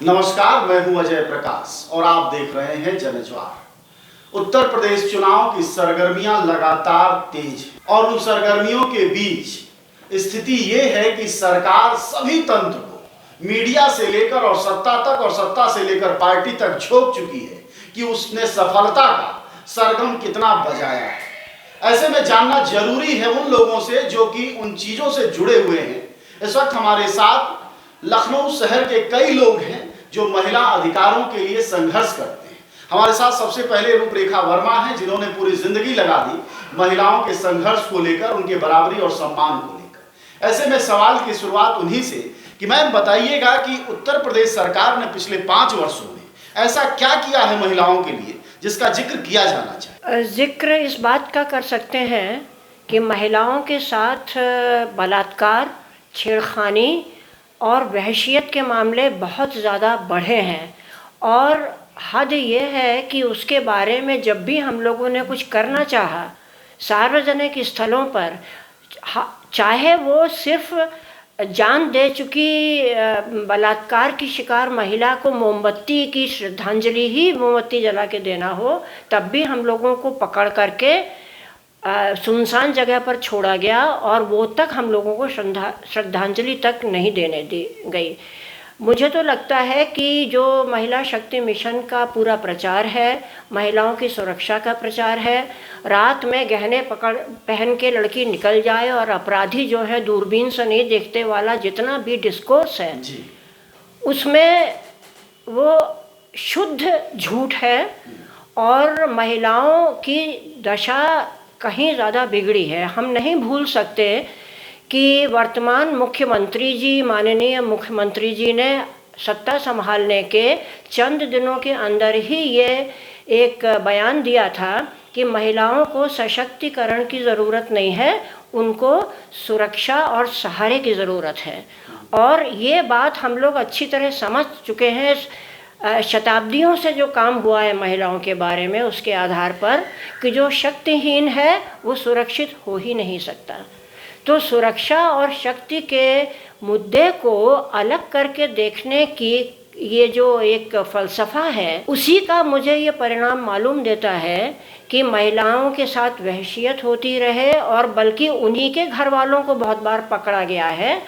नमस्कार, मैं हूं अजय प्रकाश और आप देख रहे हैं जनज्वार। उत्तर प्रदेश चुनाव की सरगर्मियां लगातार तेज हैं और उन सरगर्मियों के बीच स्थिति ये है कि सरकार सभी तंत्र को मीडिया से लेकर और सत्ता तक और सत्ता से लेकर पार्टी तक झोंक चुकी है कि उसने सफलता का सरगम कितना बजाया है। ऐसे में जानना जरूरी है उन लोगों से जो कि उन चीजों से जुड़े हुए हैं। इस वक्त हमारे साथ लखनऊ शहर के कई लोग हैं जो महिला अधिकारों के लिए संघर्ष करते हैं। हमारे साथ सबसे पहले रूपरेखा वर्मा हैं, जिन्होंने पूरी जिंदगी लगा दी महिलाओं के संघर्ष को लेकर, उनके बराबरी और सम्मान को लेकर। ऐसे में सवाल की शुरुआत उन्हीं से कि मैम बताइएगा कि उत्तर प्रदेश सरकार ने पिछले 5 वर्षों में ऐसा क्या किया है महिलाओं के लिए जिसका जिक्र किया जाना चाहिए। जिक्र इस बात का कर सकते हैं कि महिलाओं के साथ बलात्कार, छेड़खानी और वहशियत के मामले बहुत ज़्यादा बढ़े हैं और हद ये है कि उसके बारे में जब भी हम लोगों ने कुछ करना चाहा सार्वजनिक स्थलों पर, चाहे वो सिर्फ जान दे चुकी बलात्कार की शिकार महिला को मोमबत्ती की श्रद्धांजलि ही मोमबत्ती जला के देना हो, तब भी हम लोगों को पकड़ करके सुनसान जगह पर छोड़ा गया और वो तक हम लोगों को श्रद्धांजलि तक नहीं देने दी गई। मुझे तो लगता है कि जो महिला शक्ति मिशन का पूरा प्रचार है, महिलाओं की सुरक्षा का प्रचार है, रात में गहने पहन के लड़की निकल जाए और अपराधी जो है दूरबीन से नहीं देखते वाला जितना भी डिस्कोर्स है जी, उसमें वो शुद्ध झूठ है और महिलाओं की दशा कहीं ज़्यादा बिगड़ी है। हम नहीं भूल सकते कि वर्तमान मुख्यमंत्री जी, माननीय मुख्यमंत्री जी ने सत्ता संभालने के चंद दिनों के अंदर ही ये एक बयान दिया था कि महिलाओं को सशक्तिकरण की ज़रूरत नहीं है, उनको सुरक्षा और सहारे की ज़रूरत है। और ये बात हम लोग अच्छी तरह समझ चुके हैं। शताब्दियों से जो काम हुआ है महिलाओं के बारे में, उसके आधार पर कि जो शक्तिहीन है वो सुरक्षित हो ही नहीं सकता। तो सुरक्षा और शक्ति के मुद्दे को अलग करके देखने की ये जो एक फ़लसफ़ा है, उसी का मुझे ये परिणाम मालूम देता है कि महिलाओं के साथ वहशियत होती रहे और बल्कि उन्हीं के घर वालों को बहुत बार पकड़ा गया है।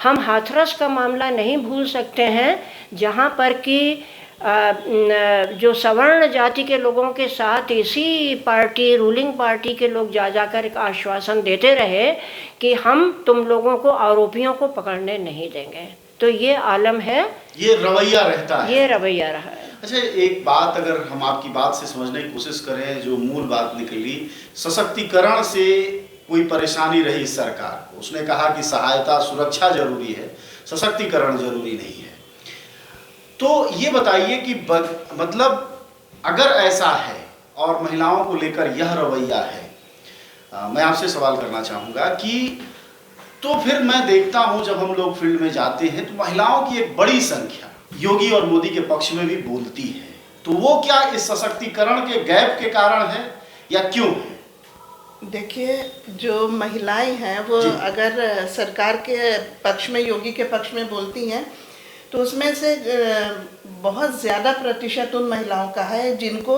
हम हाथरस का मामला नहीं भूल सकते हैं, जहाँ पर कि जो सवर्ण जाति के लोगों के साथ इसी पार्टी, रूलिंग पार्टी के लोग जाकर एक आश्वासन देते रहे कि हम तुम लोगों को, आरोपियों को पकड़ने नहीं देंगे। तो ये आलम है, ये रवैया रहता है, ये रवैया रहा है। अच्छा, एक बात अगर हम आपकी बात से समझने की कोशिश करें, जो मूल बात निकली, सशक्तिकरण से कोई परेशानी रही सरकार को, उसने कहा कि सहायता सुरक्षा जरूरी है, सशक्तिकरण जरूरी नहीं है। तो ये बताइए कि मतलब अगर ऐसा है और महिलाओं को लेकर यह रवैया है, मैं आपसे सवाल करना चाहूँगा कि तो फिर मैं देखता हूँ जब हम लोग फील्ड में जाते हैं तो महिलाओं की एक बड़ी संख्या योगी और मोदी के पक्ष में भी बोलती है। तो वो क्या इस सशक्तिकरण के गैप के कारण है या क्यों है? देखिए, जो महिलाएं हैं वो अगर सरकार के पक्ष में, योगी के पक्ष में बोलती हैं तो उसमें से बहुत ज़्यादा प्रतिशत उन महिलाओं का है जिनको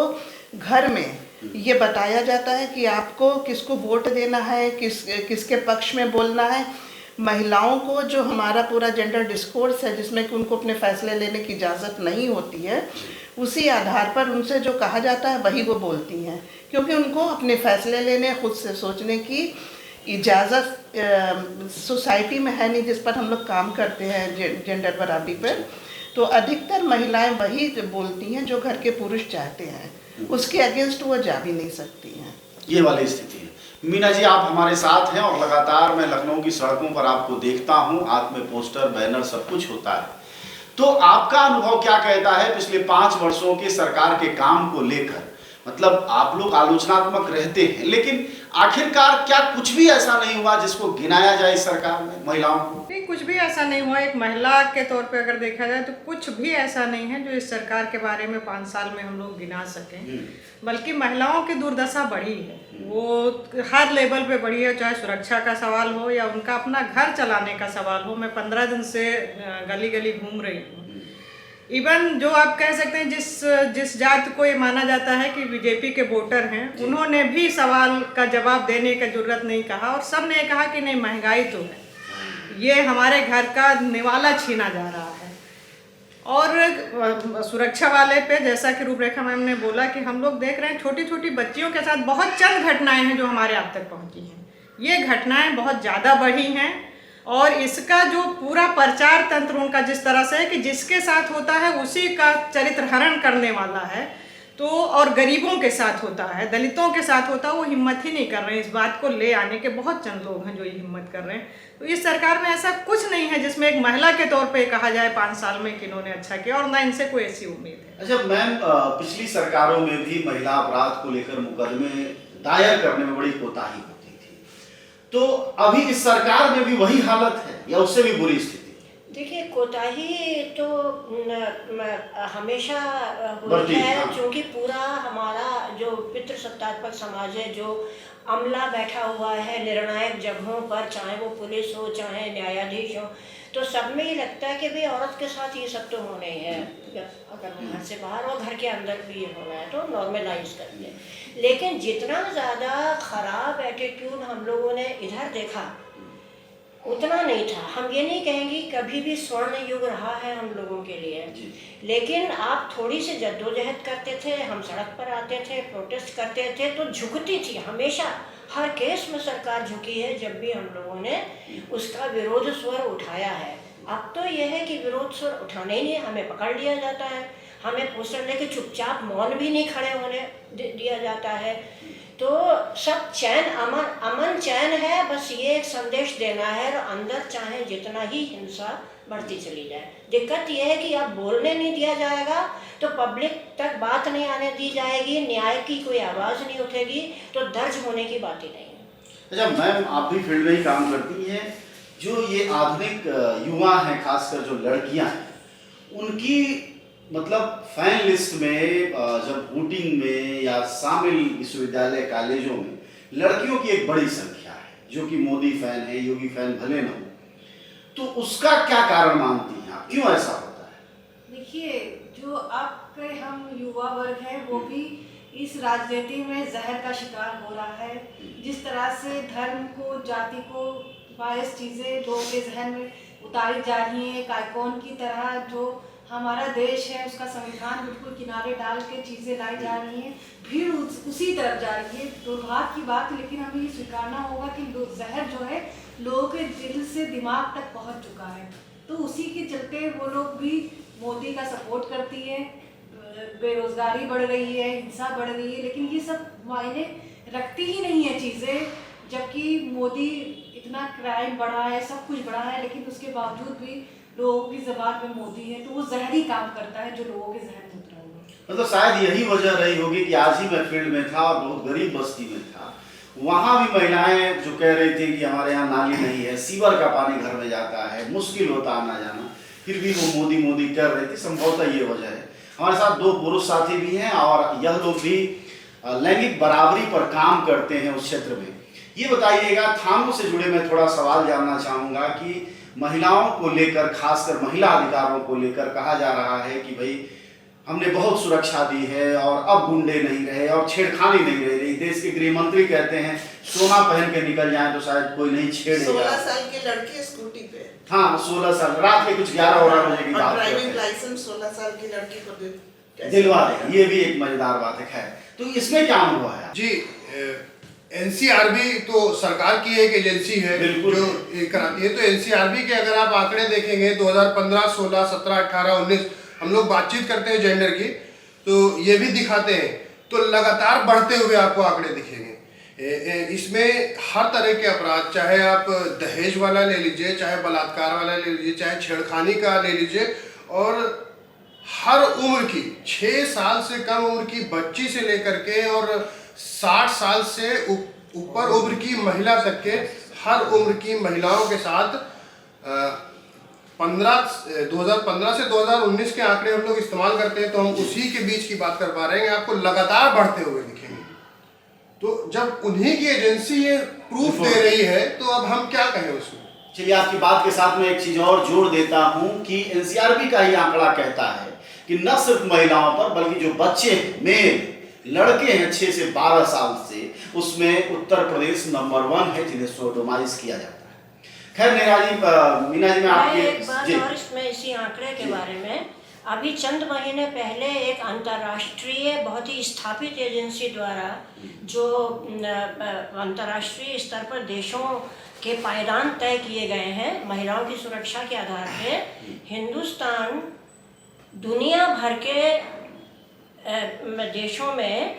घर में ये बताया जाता है कि आपको किसको वोट देना है, किसके पक्ष में बोलना है। महिलाओं को जो हमारा पूरा जेंडर डिस्कोर्स है, जिसमें कि उनको अपने फैसले लेने की इजाज़त नहीं होती है, उसी आधार पर उनसे जो कहा जाता है वही वो बोलती हैं, क्योंकि उनको अपने फैसले लेने, खुद से सोचने की इजाज़त सोसाइटी में है नहीं, जिस पर हम लोग काम करते हैं जेंडर बराबरी पर। तो अधिकतर महिलाएं वही बोलती हैं जो घर के पुरुष चाहते हैं, उसके अगेंस्ट वो जा भी नहीं सकती हैं। ये वाली स्थिति है। मीना जी, आप हमारे साथ हैं और लगातार मैं लखनऊ की सड़कों पर आपको देखता हूं, हाथ में पोस्टर, बैनर सब कुछ होता है। तो आपका अनुभव क्या कहता है पिछले 5 वर्षों के सरकार के काम को लेकर? मतलब आप लोग आलोचनात्मक रहते हैं, लेकिन आखिरकार क्या कुछ भी ऐसा नहीं हुआ जिसको गिनाया जाए इस सरकार में महिलाओं को? नहीं, कुछ भी ऐसा नहीं हुआ। एक महिला के तौर पे अगर देखा जाए तो कुछ भी ऐसा नहीं है जो इस सरकार के बारे में 5 साल में हम लोग गिना सकें। बल्कि महिलाओं की दुर्दशा बढ़ी है, वो हर लेवल पे बढ़ी है, चाहे सुरक्षा का सवाल हो या उनका अपना घर चलाने का सवाल हो। मैं 15 दिन से गली गली घूम रही हूँ इवन जो आप कह सकते हैं जिस जाति को ये माना जाता है कि बीजेपी के वोटर हैं, उन्होंने भी सवाल का जवाब देने का जरूरत नहीं कहा, और सब ने कहा कि नहीं, महंगाई तो है, ये हमारे घर का निवाला छीना जा रहा है। और सुरक्षा वाले पे, जैसा कि रूपरेखा मैम ने बोला कि हम लोग देख रहे हैं छोटी छोटी बच्चियों के साथ बहुत चंद घटनाएं हैं जो हमारे आप तक पहुंची हैं। ये घटनाएं बहुत ज़्यादा बढ़ी हैं, और इसका जो पूरा प्रचार तंत्र उनका जिस तरह से है कि जिसके साथ होता है उसी का चरित्र हरण करने वाला है, तो और गरीबों के साथ होता है, दलितों के साथ होता है, वो हिम्मत ही नहीं कर रहे हैं इस बात को ले आने के। बहुत चंद लोग हैं जो ये हिम्मत कर रहे हैं। तो इस सरकार में ऐसा कुछ नहीं है जिसमें एक महिला के तौर पे कहा जाए 5 साल में कि इन्होंने अच्छा किया, और ना इनसे कोई ऐसी उम्मीद है। अच्छा मैम, पिछली सरकारों में भी महिला अपराध को लेकर मुकदमे दायर करने में बड़ी कोताही होती थी, तो अभी इस सरकार में भी वही हालत है या उससे भी बुरी स्थिति? देखिए, कोताही तो हमेशा होती है, क्योंकि पूरा हमारा जो पितृसत्तात्मक समाज है, जो अमला बैठा हुआ है निर्णायक जगहों पर, चाहे वो पुलिस हो चाहे न्यायाधीश हो, तो सब में ये लगता है कि भाई औरत के साथ ये सब तो होना ही है, अगर वो घर से बाहर और घर के अंदर भी ये होना है तो नॉर्मलाइज करते हैं। लेकिन जितना ज़्यादा ख़राब एटीट्यूड हम लोगों ने इधर देखा उतना नहीं था। हम ये नहीं कहेंगे कभी भी स्वर्ण युग रहा है हम लोगों के लिए, लेकिन आप थोड़ी सी जद्दोजहद करते थे, हम सड़क पर आते थे, प्रोटेस्ट करते थे, तो झुकती थी हमेशा। हर केस में सरकार झुकी है जब भी हम लोगों ने उसका विरोध स्वर उठाया है। अब तो यह है कि विरोध स्वर उठाने ही नहीं, हमें पकड़ लिया जाता है, हमें पोस्टर लेके चुपचाप मौन भी नहीं खड़े होने दिया जाता है। तो सब चैन अमन चैन है, बस ये एक संदेश देना है, और अंदर चाहे जितना ही हिंसा बढ़ती चली जाए। दिक्कत यह है कि अब बोलने नहीं दिया जाएगा तो पब्लिक तक बात नहीं आने दी जाएगी, न्याय की कोई आवाज़ नहीं उठेगी, तो दर्ज होने की बात ही नहीं है। अच्छा मैम, आप भी फील्ड में ही काम करती हैं, जो ये आधुनिक युवा हैं, खासकर जो लड़कियां हैं, उनकी मतलब फैन लिस्ट में जब वोटिंग में या शामिल विश्वविद्यालय कॉलेजों में लड़कियों की एक बड़ी संख्या है, जो कि मोदी फैन है, योगी फैन भले न हो, तो उसका क्या कारण मानती हैं आप, क्यों ऐसा होता है? देखिए, जो आपके हम युवा वर्ग है वो भी इस राजनीति में जहर का शिकार हो रहा है। जिस तरह से धर्म को, जाति को बायस चीज़ें लोगों के जहन में उतारी जा रही हैं, एक आइकॉन की तरह जो हमारा देश है उसका संविधान बिल्कुल किनारे डाल के चीज़ें लाई जा रही हैं, भीड़ उसी तरफ जा रही है। दुर्भाग्य की बात, लेकिन हमें ये स्वीकारना होगा कि जहर जो है लोगों के दिल से दिमाग तक पहुंच चुका है। तो उसी के चलते वो लोग भी मोदी का सपोर्ट करती है, बेरोजगारी बढ़ रही है, हिंसा बढ़ रही है, लेकिन ये सब मायने रखती ही नहीं है चीज़ें। जबकि मोदी इतना क्राइम बढ़ा है, सब कुछ बढ़ा है, लेकिन उसके बावजूद भी लोगों की ज़बान में मोदी है, तो वो जहरी काम करता है जो लोगों के जहन में उतरा हुआ है। मतलब शायद यही वजह रही होगी कि आज ही मैं फील्ड में था और बहुत गरीब बस्ती में था, वहाँ भी महिलाएं जो कह रही थी कि हमारे यहाँ नाली नहीं है, सीवर का पानी घर में जाता है, मुश्किल होता आना जाना, फिर भी वो मोदी मोदी कर रही थी। संभवतः ये वजह है। हमारे साथ 2 पुरुष साथी भी हैं और यह लोग भी लैंगिक बराबरी पर काम करते हैं उस क्षेत्र में। ये बताइएगा, थानों से जुड़े मैं थोड़ा सवाल जानना चाहूँगा कि महिलाओं को लेकर, खासकर महिला अधिकारों को लेकर कहा जा रहा है कि भाई हमने बहुत सुरक्षा दी है और अब गुंडे नहीं रहे और छेड़खानी नहीं रही। देश के गृह मंत्री कहते हैं सोना पहन के निकल जाएं तो शायद कोई नहीं छेड़ेगा। 16 साल की लड़की स्कूटी पे, हाँ 16 साल, रात के कुछ 11 बजे की बात है। ड्राइविंग लाइसेंस 16 साल की लड़की को दिलवा दे, ये भी एक मजेदार बात है। तो इसमें क्या अनुभव है जी? एनसीआरबी तो सरकार की एक एजेंसी है जो कराती है। तो एनसीआरबी के अगर आप आंकड़े देखेंगे 2015, 16, 17, 18, 19, हम लोग बातचीत करते हैं जेंडर की, तो ये भी दिखाते हैं, तो लगातार बढ़ते हुए आपको आंकड़े दिखेंगे। इसमें हर तरह के अपराध, चाहे आप दहेज वाला ले लीजिए, चाहे बलात्कार वाला ले लीजिए, चाहे छेड़खानी का ले लीजिए, और हर उम्र की 6 साल से कम उम्र की बच्ची से लेकर के और 60 साल से ऊपर उम्र की महिला तक के हर उम्र की महिलाओं के साथ 2015 से 2019 के आंकड़े हम लोग इस्तेमाल करते हैं, तो हम उसी के बीच की बात कर पा रहे हैं। आपको लगातार बढ़ते हुए दिखेंगे। तो जब उन्हीं की एजेंसी ये प्रूफ दे रही है तो अब हम क्या कहें उसमें। चलिए, आपकी बात के साथ मैं एक चीज और जोड़ देता हूं कि एनसीआरबी का ही आंकड़ा कहता है कि न सिर्फ महिलाओं पर बल्कि जो बच्चे हैं, मेल लड़के हैं 6 से 12 साल से, उसमें उत्तर प्रदेश नंबर 1 है जिन्हें सोडोमाइज किया जाता है। खैर मीना जी, मैं आपके एक बात और इसमें इसी आंकड़े के बारे में, अभी चंद महीने पहले एक अंतर्राष्ट्रीय बहुत ही स्थापित एजेंसी द्वारा जो अंतर्राष्ट्रीय स्तर पर देशों के पायदान तय किए गए हैं महिलाओं की सुरक्षा के आधार पे, हिंदुस्तान दुनिया भर के देशों में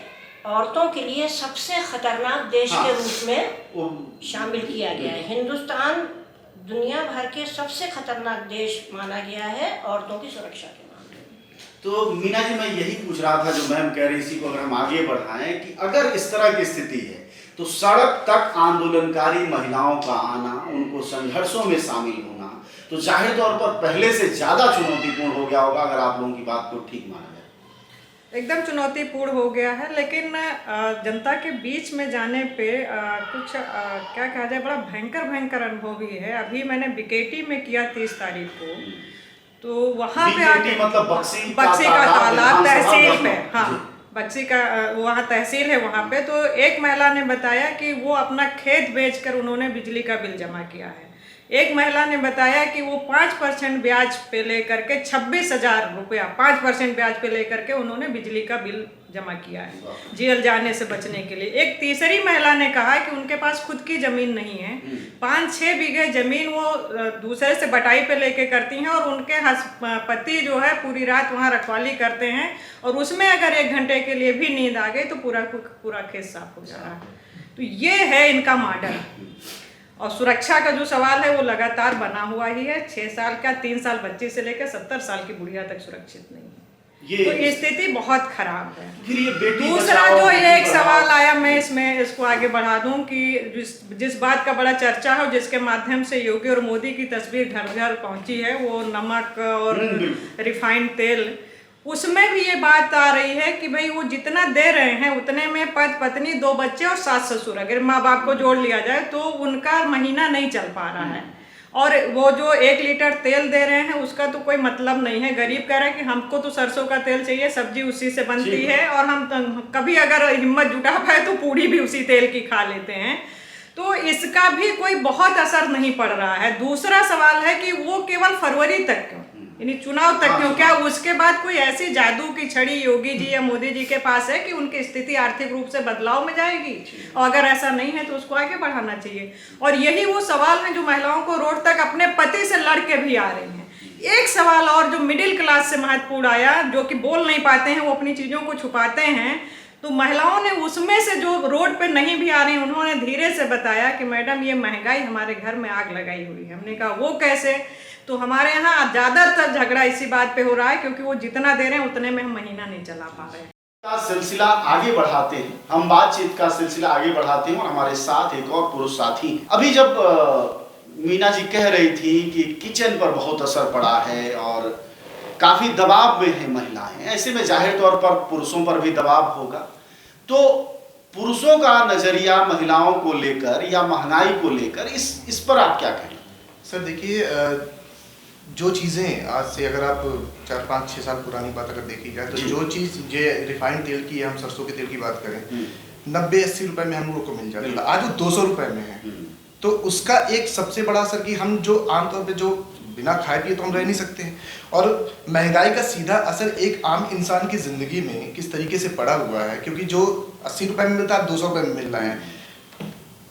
औरतों के लिए सबसे खतरनाक देश के रूप में शामिल किया गया है। हिंदुस्तान दुनिया भर के सबसे खतरनाक देश माना गया है औरतों की सुरक्षा के मामले में। तो मीना जी, मैं यही पूछ रहा था जो मैम कह रही, इसी को अगर हम आगे बढ़ाएं कि अगर इस तरह की स्थिति है तो सड़क तक आंदोलनकारी महिलाओं का आना, उनको संघर्षों में शामिल होना तो जाहिर तौर पर पहले से ज्यादा चुनौतीपूर्ण हो गया होगा, अगर आप लोगों की बात को ठीक माना जाए। एकदम चुनौतीपूर्ण हो गया है, लेकिन जनता के बीच में जाने पे कुछ क्या कहा जाए, बड़ा भयंकर अनुभव भी है। अभी मैंने बीकेटी में किया 30 तारीख को, तो वहाँ पे आके मतलब बक्सी का तालाब तहसील पे, हाँ बक्सी का वहाँ तहसील है, वहाँ पे तो एक महिला ने बताया कि वो अपना खेत बेचकर उन्होंने बिजली का बिल जमा किया है। एक महिला ने बताया कि वो 5% ब्याज पे लेकर के 26,000 रुपया 5% ब्याज पे लेकर के उन्होंने बिजली का बिल जमा किया है जेल जाने से बचने के लिए। एक तीसरी महिला ने कहा कि उनके पास खुद की जमीन नहीं है, 5-6 बीघे जमीन वो दूसरे से बटाई पे लेके करती हैं और उनके पति जो है पूरी रात वहाँ रखवाली करते हैं और उसमें अगर 1 घंटे के लिए भी नींद आ गई तो पूरा खेत साफ हो जा रहा है। तो ये है इनका मॉडल। और सुरक्षा का जो सवाल है वो लगातार बना हुआ ही है। 6 साल का 3 साल बच्चे से लेकर 70 साल की बुढ़िया तक सुरक्षित नहीं है। तो स्थिति बहुत खराब है। दूसरा जो ये एक सवाल आया, मैं इसको आगे बढ़ा दूं कि जिस बात का बड़ा चर्चा है, जिसके माध्यम से योगी और मोदी की तस्वीर घर घर पहुंची है, वो नमक और रिफाइंड तेल, उसमें भी ये बात आ रही है कि भाई वो जितना दे रहे हैं उतने में पत्नी 2 बच्चे और सास ससुर, अगर माँ बाप को जोड़ लिया जाए तो उनका महीना नहीं चल पा रहा है। और वो जो 1 लीटर तेल दे रहे हैं उसका तो कोई मतलब नहीं है। गरीब कह रहा है कि हमको तो सरसों का तेल चाहिए, सब्जी उसी से बनती है और हम कभी अगर हिम्मत जुटा पाए तो पूड़ी भी उसी तेल की खा लेते हैं। तो इसका भी कोई बहुत असर नहीं पड़ रहा है। दूसरा सवाल है कि वो केवल फरवरी तक क्यों, यानी चुनाव तक क्यों? क्या उसके बाद कोई ऐसी जादू की छड़ी योगी जी या मोदी जी के पास है कि उनकी स्थिति आर्थिक रूप से बदलाव में जाएगी? और अगर ऐसा नहीं है तो उसको आगे बढ़ाना चाहिए। और यही वो सवाल है जो महिलाओं को रोड तक अपने पति से लड़ के भी आ रही हैं। एक सवाल और जो मिडिल क्लास से महत्वपूर्ण आया, जो कि बोल नहीं पाते हैं, वो अपनी चीज़ों को छुपाते हैं, तो महिलाओं ने उसमें से जो रोड पे नहीं भी आ रही, उन्होंने धीरे से बताया कि मैडम ये महंगाई हमारे घर में आग लगाई हुई है। हमने कहा वो कैसे? तो हमारे यहाँ ज़्यादातर झगड़ा इसी बात पे हो रहा है क्योंकि वो जितना दे रहे हैं उतने में हम महीना नहीं चला पा रहे हैं। का सिलसिला आगे बढ़ाते हैं, हम बातचीत का सिलसिला आगे बढ़ाते हैं और हमारे साथ एक और पुरुष साथी। अभी जब मीना जी कह रही थी कि किचन पर बहुत असर पड़ा है और काफी दबाव में है महिलाएं, ऐसे में जाहिर तौर पर पुरुषों पर भी दबाव होगा। तो पुरुषों का नजरिया महिलाओं को लेकर या महंगाई को लेकर इस पर आप क्या कहें? सर देखिए, जो चीज़ें आज से अगर आप 4, 5, 6 साल पुरानी बात अगर देखी जाए तो जो चीज़ रिफाइंड तेल की, हम सरसों के तेल की बात करें, 90-80 रुपए में हम लोग को मिल जाता था, आज वो 200 रुपए में है। तो उसका एक सबसे बड़ा असर कि हम जो आमतौर पे जो बिना खाए पिए तो हम रह नहीं सकते हैं, और महंगाई का सीधा असर एक आम इंसान की ज़िंदगी में किस तरीके से पड़ा हुआ है, क्योंकि जो 80 रुपए में मिलता है 200 रुपए में मिल रहा है।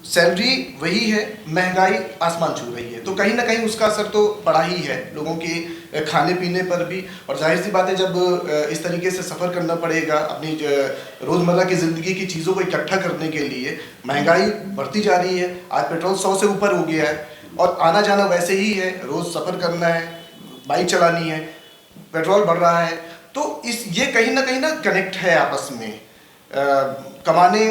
सैलरी वही है, महंगाई आसमान छू रही है, तो कहीं ना कहीं उसका असर तो पड़ा ही है लोगों के खाने पीने पर भी। और जाहिर सी बात है, जब इस तरीके से सफ़र करना पड़ेगा अपनी रोज़मर्रा की ज़िंदगी की चीज़ों को इकट्ठा करने के लिए, महंगाई बढ़ती जा रही है। आज पेट्रोल 100 से ऊपर हो गया है और आना जाना वैसे ही है, रोज़ सफ़र करना है, बाइक चलानी है, पेट्रोल बढ़ रहा है। तो ये कहीं ना कनेक्ट है आपस में। कमाने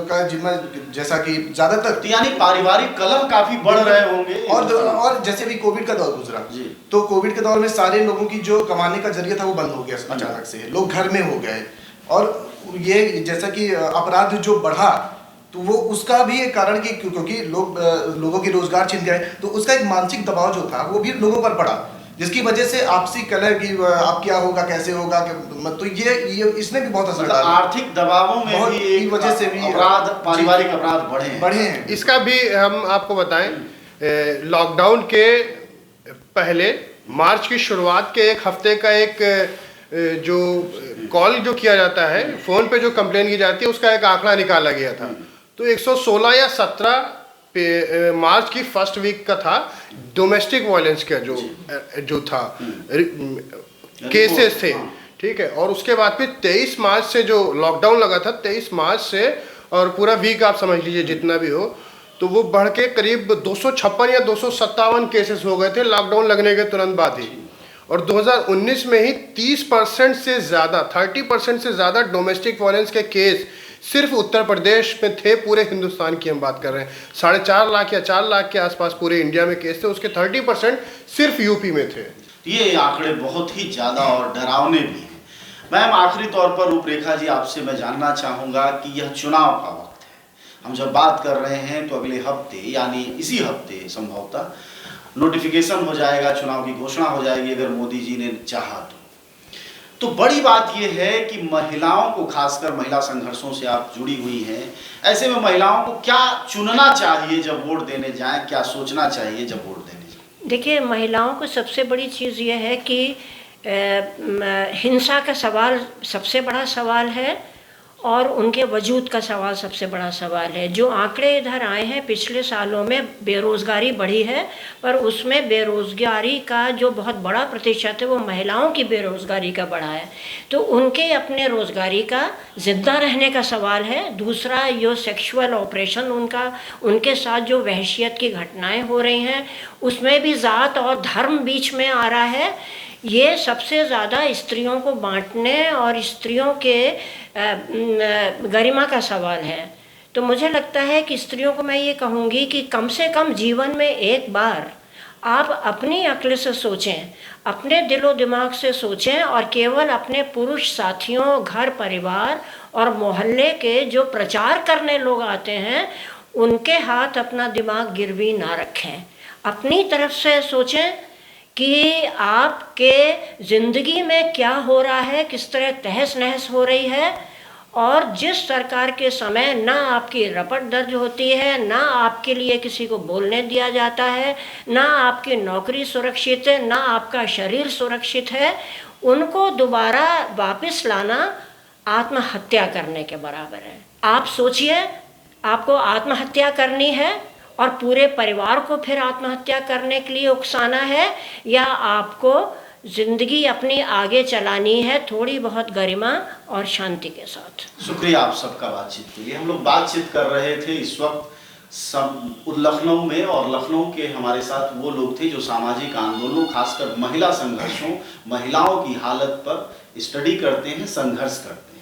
का जिम्मा, जैसा कि ज़्यादातर तो यानी पारिवारिक कलह काफी बढ़ रहे होंगे। और जैसे भी कोविड का दौर गुजरा, तो कोविड के दौर में सारे लोगों की जो कमाने का जरिया था वो बंद हो गया अचानक से, लोग घर में हो गए। और ये जैसा कि अपराध जो बढ़ा, तो वो उसका भी एक कारण क्योंकि लोगों के रोजगार छिन गए, तो उसका एक मानसिक दबाव जो था वो भी लोगों पर पड़ा जिसकी वजह से आपसी कलह की आप क्या होगा, कैसे होगा, तो ये इसने भी बहुत असर मतलब डाला। आर्थिक दबावों में भी एक वजह से भी अपराध, पारिवारिक अपराध बढ़े हैं। इसका भी हम आपको बताएं, लॉकडाउन के पहले मार्च की शुरुआत के एक हफ्ते का एक जो कॉल जो किया जाता है, फ़ोन पे जो कंप्लेन की जाती है, उसका एक आंकड़ा निकाला गया था। तो 116 या 17 मार्च की फर्स्ट वीक का था डोमेस्टिक वायलेंस का जो था केसेस थे, ठीक है। और उसके बाद फिर 23 मार्च से जो लॉकडाउन लगा था, 23 मार्च से और पूरा वीक आप समझ लीजिए जितना भी हो, तो वो बढ़ के करीब 256 या 257 केसेस हो गए थे लॉकडाउन लगने के तुरंत बाद ही। और 2019 में ही 30% से ज़्यादा, 30% से ज़्यादा डोमेस्टिक वायलेंस के केस सिर्फ उत्तर प्रदेश में थे। पूरे हिंदुस्तान की हम बात कर रहे हैं, 4.5 लाख या 4 लाख के आसपास पूरे इंडिया में केस थे, उसके 30% सिर्फ यूपी में थे। ये आंकड़े बहुत ही ज़्यादा और डरावने भी हैं। मैम, आखिरी तौर पर रूपरेखा जी, आपसे मैं जानना चाहूँगा कि यह चुनाव का वक्त है, हम जब बात कर रहे हैं तो अगले हफ्ते यानी इसी हफ्ते संभवतः नोटिफिकेशन हो जाएगा, चुनाव की घोषणा हो जाएगी अगर मोदी जी ने चाहा तो बड़ी बात यह है कि महिलाओं को, खासकर महिला संघर्षों से आप जुड़ी हुई हैं, ऐसे में महिलाओं को क्या चुनना चाहिए जब वोट देने जाएं, क्या सोचना चाहिए जब वोट देने जाएं? देखिए, महिलाओं को सबसे बड़ी चीज़ यह है कि हिंसा का सवाल सबसे बड़ा सवाल है और उनके वजूद का सवाल सबसे बड़ा सवाल है। जो आंकड़े इधर आए हैं, पिछले सालों में बेरोज़गारी बढ़ी है, पर उसमें बेरोज़गारी का जो बहुत बड़ा प्रतिशत है वो महिलाओं की बेरोज़गारी का बढ़ा है। तो उनके अपने रोज़गारी का ज़िंदा रहने का सवाल है। दूसरा, जो सेक्सुअल ऑपरेशन उनके साथ जो वहशियत की घटनाएं हो रही हैं, उसमें भी ज़ात और धर्म बीच में आ रहा है। ये सबसे ज़्यादा स्त्रियों को बांटने और स्त्रियों के गरिमा का सवाल है। तो मुझे लगता है कि स्त्रियों को मैं ये कहूँगी कि कम से कम जीवन में एक बार आप अपनी अक्ल से सोचें, अपने दिलो दिमाग से सोचें और केवल अपने पुरुष साथियों, घर परिवार और मोहल्ले के जो प्रचार करने लोग आते हैं उनके हाथ अपना दिमाग गिरवी ना रखें। अपनी तरफ से सोचें कि आपके ज़िंदगी में क्या हो रहा है, किस तरह तहस नहस हो रही है। और जिस सरकार के समय ना आपकी रपट दर्ज होती है, ना आपके लिए किसी को बोलने दिया जाता है, ना आपकी नौकरी सुरक्षित है, ना आपका शरीर सुरक्षित है, उनको दोबारा वापस लाना आत्महत्या करने के बराबर है। आप सोचिए, आपको आत्महत्या करनी है और पूरे परिवार को फिर आत्महत्या करने के लिए उकसाना है, या आपको ज़िंदगी अपनी आगे चलानी है थोड़ी बहुत गरिमा और शांति के साथ। शुक्रिया आप सबका बातचीत के लिए। हम लोग बातचीत कर रहे थे इस वक्त सब लखनऊ में, और लखनऊ के हमारे साथ वो लोग थे जो सामाजिक आंदोलनों, खासकर महिला संघर्षों, महिलाओं की हालत पर स्टडी करते हैं, संघर्ष करते हैं।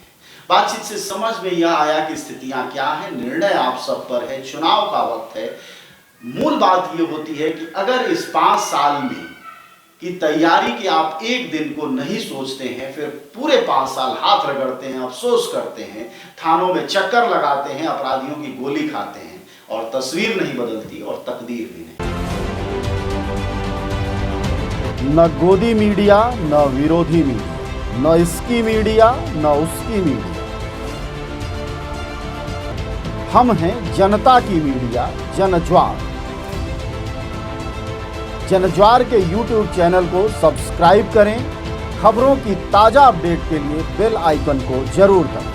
बातचीत से समझ में यह आया कि स्थितियां क्या हैं, निर्णय आप सब पर है, चुनाव का वक्त है। मूल बात यह होती है कि अगर इस 5 साल में की तैयारी कि आप एक दिन को नहीं सोचते हैं, फिर पूरे 5 साल हाथ रगड़ते हैं, अफसोस करते हैं, थानों में चक्कर लगाते हैं, अपराधियों की गोली खाते हैं, और तस्वीर नहीं बदलती और तकदीर भी नहीं। न गोदी मीडिया, न विरोधी मीडिया, न इसकी मीडिया न उसकी मीडिया। हम हैं जनता की मीडिया, जनज्वार। जनज्वार के YouTube चैनल को सब्सक्राइब करें। खबरों की ताज़ा अपडेट के लिए बेल आइकन को जरूर दबाएं।